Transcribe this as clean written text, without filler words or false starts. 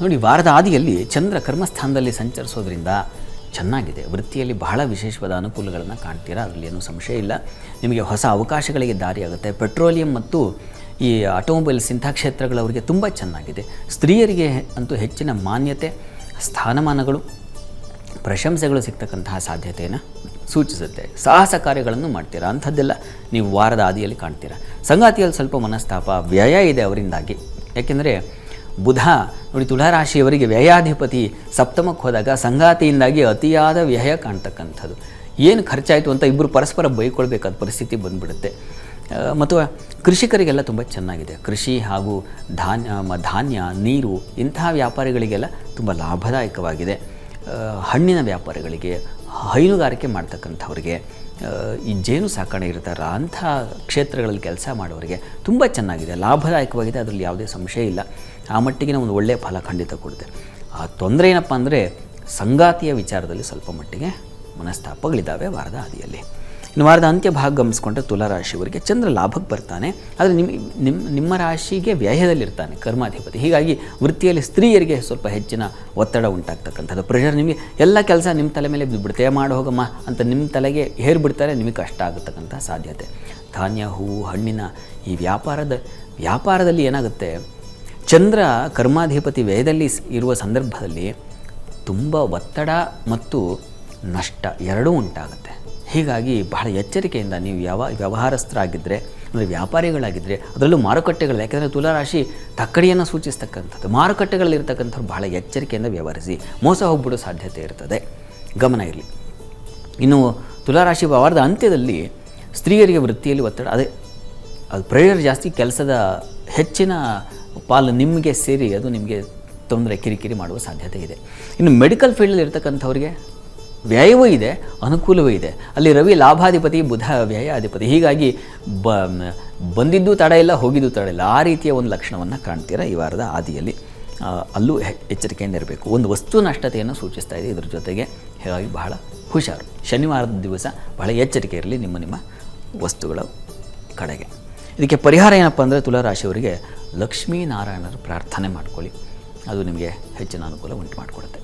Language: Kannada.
ನೋಡಿ, ವಾರದ ಆದಿಯಲ್ಲಿ ಚಂದ್ರ ಕರ್ಮಸ್ಥಾನದಲ್ಲಿ ಸಂಚರಿಸೋದ್ರಿಂದ ಚೆನ್ನಾಗಿದೆ. ವೃತ್ತಿಯಲ್ಲಿ ಬಹಳ ವಿಶೇಷವಾದ ಅನುಕೂಲಗಳನ್ನು ಕಾಣ್ತೀರಾ, ಅದರಲ್ಲಿ ಏನೂ ಸಂಶಯ ಇಲ್ಲ. ನಿಮಗೆ ಹೊಸ ಅವಕಾಶಗಳಿಗೆ ದಾರಿಯಾಗುತ್ತೆ. ಪೆಟ್ರೋಲಿಯಂ ಮತ್ತು ಈ ಆಟೋಮೊಬೈಲ್ಸ್ ಇಂಥ ಕ್ಷೇತ್ರಗಳವರಿಗೆ ತುಂಬ ಚೆನ್ನಾಗಿದೆ. ಸ್ತ್ರೀಯರಿಗೆ ಅಂತೂ ಹೆಚ್ಚಿನ ಮಾನ್ಯತೆ, ಸ್ಥಾನಮಾನಗಳು, ಪ್ರಶಂಸೆಗಳು ಸಿಗ್ತಕ್ಕಂತಹ ಸಾಧ್ಯತೆಯನ್ನು ಸೂಚಿಸುತ್ತೆ. ಸಾಹಸ ಕಾರ್ಯಗಳನ್ನು ಮಾಡ್ತೀರಾ, ಅಂಥದ್ದೆಲ್ಲ ನೀವು ವಾರದ ಆದಿಯಲ್ಲಿ ಕಾಣ್ತೀರಾ. ಸಂಗಾತಿಯಲ್ಲಿ ಸ್ವಲ್ಪ ಮನಸ್ತಾಪ, ವ್ಯಯ ಇದೆ ಅವರಿಂದಾಗಿ. ಯಾಕೆಂದರೆ ಬುಧ ನೋಡಿ, ತುಲಾರಾಶಿಯವರಿಗೆ ವ್ಯಯಾಧಿಪತಿ ಸಪ್ತಮಕ್ಕೆ ಹೋದಾಗ ಸಂಗಾತಿಯಿಂದಾಗಿ ಅತಿಯಾದ ವ್ಯಯ ಕಾಣ್ತಕ್ಕಂಥದ್ದು. ಏನು ಖರ್ಚಾಯಿತು ಅಂತ ಇಬ್ಬರು ಪರಸ್ಪರ ಬೈಕೊಳ್ಬೇಕಾದ ಪರಿಸ್ಥಿತಿ ಬಂದುಬಿಡುತ್ತೆ. ಮತ್ತು ಕೃಷಿಕರಿಗೆಲ್ಲ ತುಂಬ ಚೆನ್ನಾಗಿದೆ. ಕೃಷಿ ಹಾಗೂ ಧಾನ್ಯ, ನೀರು ಇಂತಹ ವ್ಯಾಪಾರಿಗಳಿಗೆಲ್ಲ ತುಂಬ ಲಾಭದಾಯಕವಾಗಿದೆ. ಹಣ್ಣಿನ ವ್ಯಾಪಾರಿಗಳಿಗೆ, ಹೈನುಗಾರಿಕೆ ಮಾಡ್ತಕ್ಕಂಥವ್ರಿಗೆ, ಈ ಜೇನು ಸಾಕಣೆ ಇರ್ತಾರ ಅಂಥ ಕ್ಷೇತ್ರಗಳಲ್ಲಿ ಕೆಲಸ ಮಾಡೋರಿಗೆ ತುಂಬ ಚೆನ್ನಾಗಿದೆ, ಲಾಭದಾಯಕವಾಗಿದೆ. ಅದರಲ್ಲಿ ಯಾವುದೇ ಸಂಶಯ ಇಲ್ಲ. ಆ ಮಟ್ಟಿಗೆ ಒಂದು ಒಳ್ಳೆಯ ಫಲ ಖಂಡಿತ ಕೊಡುತ್ತೆ. ಆ ತೊಂದರೆ ಏನಪ್ಪ ಅಂದರೆ ಸಂಗಾತಿಯ ವಿಚಾರದಲ್ಲಿ ಸ್ವಲ್ಪ ಮಟ್ಟಿಗೆ ಮನಸ್ತಾಪಗಳಿದ್ದಾವೆ ವಾರದ ಆದಿಯಲ್ಲಿ. ಇನ್ನು ವಾರದ ಅಂತ್ಯ ಭಾಗ ಗಮನಿಸ್ಕೊಂಡ್ರೆ ತುಲಾರಾಶಿಯವರಿಗೆ ಚಂದ್ರ ಲಾಭಕ್ಕೆ ಬರ್ತಾನೆ, ಆದರೆ ನಿಮ್ಮ ರಾಶಿಗೆ ವ್ಯಯದಲ್ಲಿರ್ತಾನೆ ಕರ್ಮಾಧಿಪತಿ. ಹೀಗಾಗಿ ವೃತ್ತಿಯಲ್ಲಿ ಸ್ತ್ರೀಯರಿಗೆ ಸ್ವಲ್ಪ ಹೆಚ್ಚಿನ ಒತ್ತಡ ಉಂಟಾಗ್ತಕ್ಕಂಥದ್ದು. ಪ್ರೆಷರ್, ನಿಮಗೆ ಎಲ್ಲ ಕೆಲಸ ನಿಮ್ಮ ತಲೆ ಮೇಲೆ ಬಿದ್ದುಬಿಡುತ್ತೆ, ಮಾಡಿ ಹೋಗಮ್ಮ ಅಂತ ನಿಮ್ಮ ತಲೆಗೆ ಹೇರ್ಬಿಡ್ತಾರೆ, ನಿಮಗೆ ಕಷ್ಟ ಆಗತಕ್ಕಂಥ ಸಾಧ್ಯತೆ. ಧಾನ್ಯ, ಹೂವು, ಹಣ್ಣಿನ ಈ ವ್ಯಾಪಾರದಲ್ಲಿ ಏನಾಗುತ್ತೆ, ಚಂದ್ರ ಕರ್ಮಾಧಿಪತಿ ವ್ಯಯದಲ್ಲಿ ಇರುವ ಸಂದರ್ಭದಲ್ಲಿ ತುಂಬ ಒತ್ತಡ ಮತ್ತು ನಷ್ಟ ಎರಡೂ ಉಂಟಾಗುತ್ತೆ. ಹೀಗಾಗಿ ಬಹಳ ಎಚ್ಚರಿಕೆಯಿಂದ ನೀವು ವ್ಯವಹಾರಸ್ಥರಾಗಿದ್ದರೆ, ಅಂದರೆ ವ್ಯಾಪಾರಿಗಳಾಗಿದ್ದರೆ, ಅದರಲ್ಲೂ ಮಾರುಕಟ್ಟೆಗಳು, ಯಾಕೆಂದರೆ ತುಲಾರಾಶಿ ತಕ್ಕಡಿಯನ್ನು ಸೂಚಿಸ್ತಕ್ಕಂಥದ್ದು. ಮಾರುಕಟ್ಟೆಗಳಲ್ಲಿರ್ತಕ್ಕಂಥವ್ರು ಬಹಳ ಎಚ್ಚರಿಕೆಯಿಂದ ವ್ಯವಹರಿಸಿ, ಮೋಸ ಹೋಗ್ಬಿಡೋ ಸಾಧ್ಯತೆ ಇರ್ತದೆ, ಗಮನ ಇರಲಿ. ಇನ್ನು ತುಲಾರಾಶಿ ವಾರದ ಅಂತ್ಯದಲ್ಲಿ ಸ್ತ್ರೀಯರಿಗೆ ವೃತ್ತಿಯಲ್ಲಿ ಒತ್ತಡ, ಅದು ಪ್ರೆಷರ್ ಜಾಸ್ತಿ, ಕೆಲಸದ ಹೆಚ್ಚಿನ ಪಾಲು ನಿಮಗೆ ಸೇರಿ ಅದು ನಿಮಗೆ ತೊಂದರೆ, ಕಿರಿಕಿರಿ ಮಾಡುವ ಸಾಧ್ಯತೆ ಇದೆ. ಇನ್ನು ಮೆಡಿಕಲ್ ಫೀಲ್ಡಲ್ಲಿ ಇರ್ತಕ್ಕಂಥವ್ರಿಗೆ ವ್ಯಯವೂ ಇದೆ, ಅನುಕೂಲವೂ ಇದೆ. ಅಲ್ಲಿ ರವಿ ಲಾಭಾಧಿಪತಿ, ಬುಧ ವ್ಯಯಾಧಿಪತಿ. ಹೀಗಾಗಿ ಬಂದಿದ್ದು ತಡ ಇಲ್ಲ, ಹೋಗಿದ್ದು ತಡ ಇಲ್ಲ, ಆ ರೀತಿಯ ಒಂದು ಲಕ್ಷಣವನ್ನು ಕಾಣ್ತೀರಾ ಈ ವಾರದ ಆದಿಯಲ್ಲಿ. ಅಲ್ಲೂ ಎಚ್ಚರಿಕೆಯಿಂದ ಇರಬೇಕು. ಒಂದು ವಸ್ತು ನಷ್ಟತೆಯನ್ನು ಸೂಚಿಸ್ತಾ ಇದೆ ಇದ್ರ ಜೊತೆಗೆ. ಹೀಗಾಗಿ ಬಹಳ ಹುಷಾರು. ಶನಿವಾರದ ದಿವಸ ಬಹಳ ಎಚ್ಚರಿಕೆ ಇರಲಿ ನಿಮ್ಮ ವಸ್ತುಗಳ ಕಡೆಗೆ. ಇದಕ್ಕೆ ಪರಿಹಾರ ಏನಪ್ಪ ಅಂದರೆ ತುಲಾರಾಶಿಯವರಿಗೆ ಲಕ್ಷ್ಮೀನಾರಾಯಣರ ಪ್ರಾರ್ಥನೆ ಮಾಡ್ಕೊಳ್ಳಿ, ಅದು ನಿಮಗೆ ಹೆಚ್ಚಿನ ಅನುಕೂಲ ಉಂಟು ಮಾಡಿಕೊಡುತ್ತೆ.